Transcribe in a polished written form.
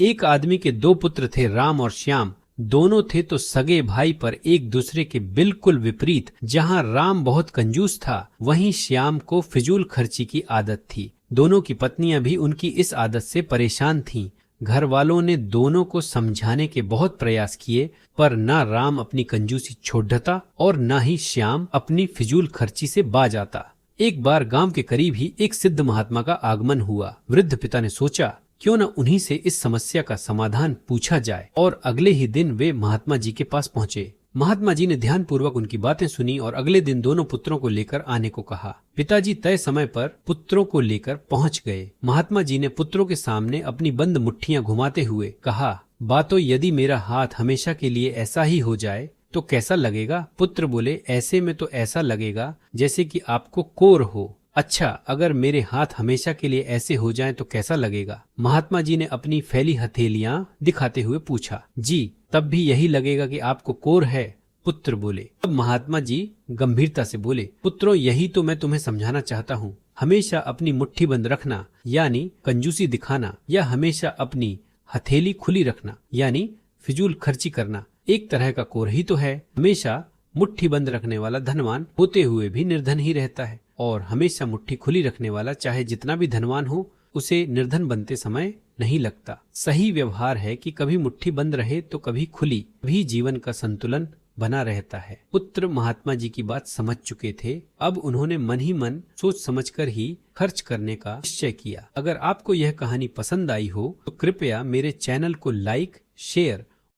एक आदमी के दो पुत्र थे, राम और श्याम। दोनों थे तो सगे भाई, पर एक दूसरे के बिल्कुल विपरीत। जहाँ राम बहुत कंजूस था, वहीं श्याम को फिजूल खर्ची की आदत थी। दोनों की पत्नियां भी उनकी इस आदत से परेशान थीं। घर वालों ने दोनों को समझाने के बहुत प्रयास किए, पर न राम अपनी कंजूसी छोड़ता और न ही श्याम अपनी फिजूल खर्ची से बाज आता। एक बार गांव के करीब ही एक सिद्ध महात्मा का आगमन हुआ। वृद्ध पिता ने सोचा, क्यों न उन्हीं से इस समस्या का समाधान पूछा जाए, और अगले ही दिन वे महात्मा जी के पास पहुंचे। महात्मा जी ने ध्यानपूर्वक उनकी बातें सुनी और अगले दिन दोनों पुत्रों को लेकर आने को कहा। पिताजी तय समय पर पुत्रों को लेकर पहुंच गए। महात्मा जी ने पुत्रों के सामने अपनी बंद मुट्ठियां घुमाते हुए कहा, बातो, यदि मेरा हाथ हमेशा के लिए ऐसा ही हो जाए तो कैसा लगेगा? पुत्र बोले, ऐसे में तो ऐसा लगेगा जैसे कि आपको कोर हो। अच्छा, अगर मेरे हाथ हमेशा के लिए ऐसे हो जाएं तो कैसा लगेगा? महात्मा जी ने अपनी फैली हथेलियां दिखाते हुए पूछा। जी, तब भी यही लगेगा कि आपको कोर है, पुत्र बोले। अब महात्मा जी गंभीरता से बोले, पुत्रों, यही तो मैं तुम्हें समझाना चाहता हूँ। हमेशा अपनी मुट्ठी बंद रखना यानी कंजूसी दिखाना, या हमेशा अपनी हथेली खुली रखना यानी फिजूल खर्ची करना, एक तरह का कोर ही तो है। हमेशा मुट्ठी बंद रखने वाला धनवान होते हुए भी निर्धन ही रहता है, और हमेशा मुट्ठी खुली रखने वाला चाहे जितना भी धनवान हो, उसे निर्धन बनते समय नहीं लगता। सही व्यवहार है कि कभी मुट्ठी बंद रहे तो कभी खुली, भी जीवन का संतुलन बना रहता है। पुत्र महात्मा जी की बात समझ चुके थे। अब उन्होंने मन ही मन सोच समझकर ही खर्च करने का निश्चय किया। अगर आपको यह कहानी पसंद आई हो तो कृपया मेरे चैनल को लाइक, शेयर